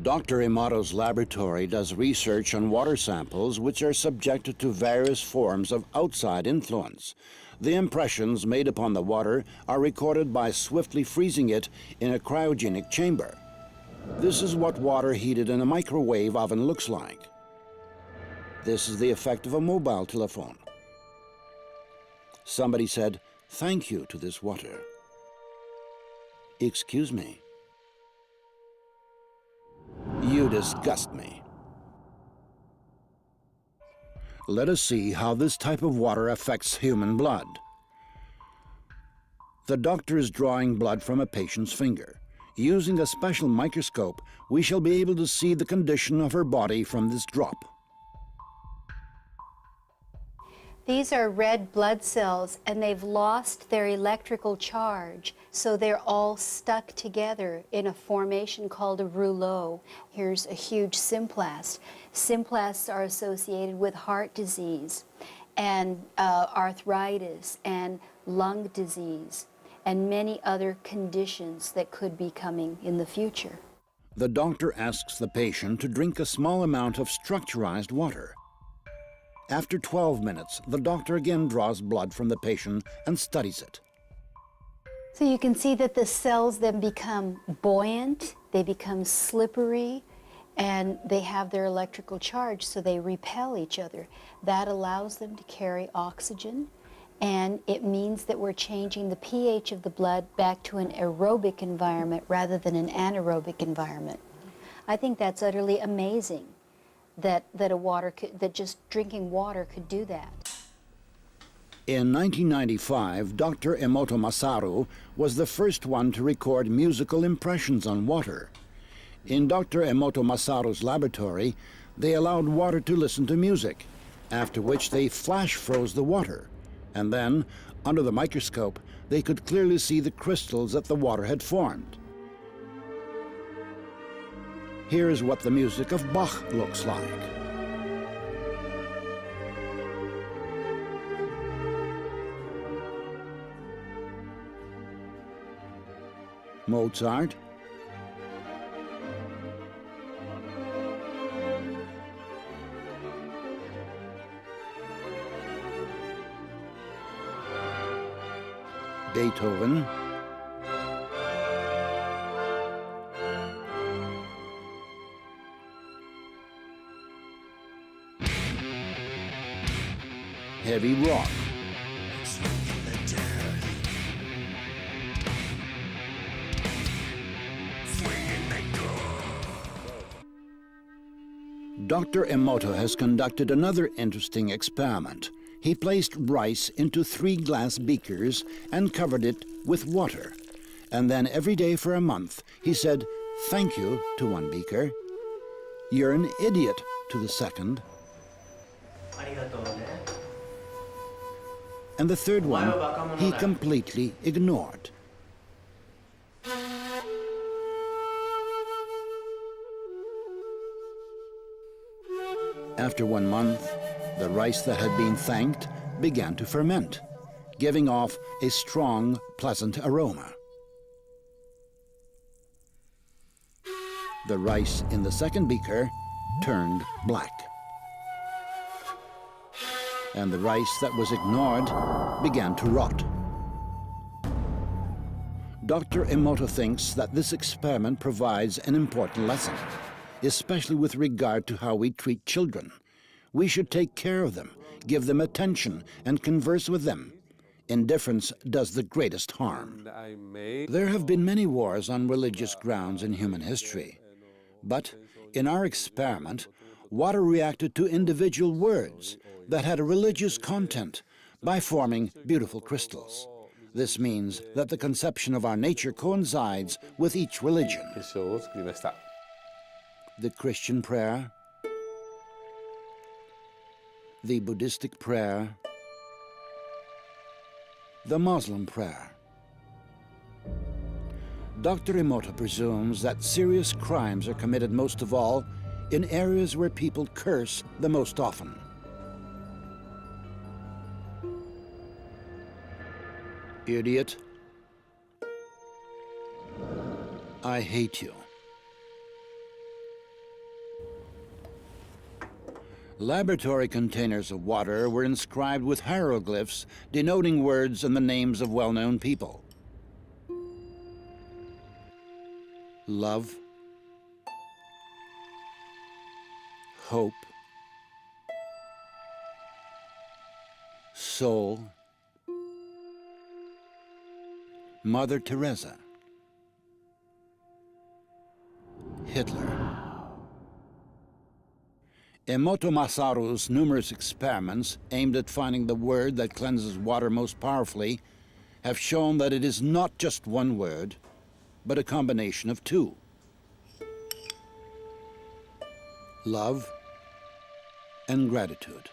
Dr. Emoto's laboratory does research on water samples which are subjected to various forms of outside influence. The impressions made upon the water are recorded by swiftly freezing it in a cryogenic chamber. This is what water heated in a microwave oven looks like. This is the effect of a mobile telephone. Somebody said, "Thank you" to this water. Excuse me. You disgust me. Let us see how this type of water affects human blood. The doctor is drawing blood from a patient's finger. Using a special microscope, we shall be able to see the condition of her body from this drop. These are red blood cells, and they've lost their electrical charge, so they're all stuck together in a formation called a rouleau. Here's a huge symplast. Symplasts are associated with heart disease and arthritis and lung disease and many other conditions that could be coming in the future. The doctor asks the patient to drink a small amount of structurized water. After 12 minutes, the doctor again draws blood from the patient and studies it. So you can see that the cells then become buoyant, they become slippery, and they have their electrical charge, so they repel each other. That allows them to carry oxygen, and it means that we're changing the pH of the blood back to an aerobic environment rather than an anaerobic environment. I think that's utterly amazing that just drinking water could do that. In 1995, Dr. Emoto Masaru was the first one to record musical impressions on water. In Dr. Emoto Masaru's laboratory, they allowed water to listen to music, after which they flash froze the water. And then, under the microscope, they could clearly see the crystals that the water had formed. Here is what the music of Bach looks like. Mozart. Beethoven. Heavy rock. Dr. Emoto has conducted another interesting experiment. He placed rice into 3 glass beakers and covered it with water. And then every day for a month, he said, "Thank you" to one beaker, "You're an idiot" to the second, and the third one he completely ignored. After 1 month, the rice that had been thanked began to ferment, giving off a strong, pleasant aroma. The rice in the second beaker turned black. And the rice that was ignored began to rot. Dr. Emoto thinks that this experiment provides an important lesson, especially with regard to how we treat children. We should take care of them, give them attention, and converse with them. Indifference does the greatest harm. There have been many wars on religious grounds in human history. But in our experiment, water reacted to individual words that had a religious content by forming beautiful crystals. This means that the conception of our nature coincides with each religion. The Christian prayer, the Buddhistic prayer, the Muslim prayer. Dr. Emoto presumes that serious crimes are committed most of all in areas where people curse the most often. Idiot. I hate you. Laboratory containers of water were inscribed with hieroglyphs denoting words and the names of well-known people. Love, hope, soul, Mother Teresa, Hitler. Emoto Masaru's numerous experiments aimed at finding the word that cleanses water most powerfully have shown that it is not just one word, but a combination of two. Love and gratitude.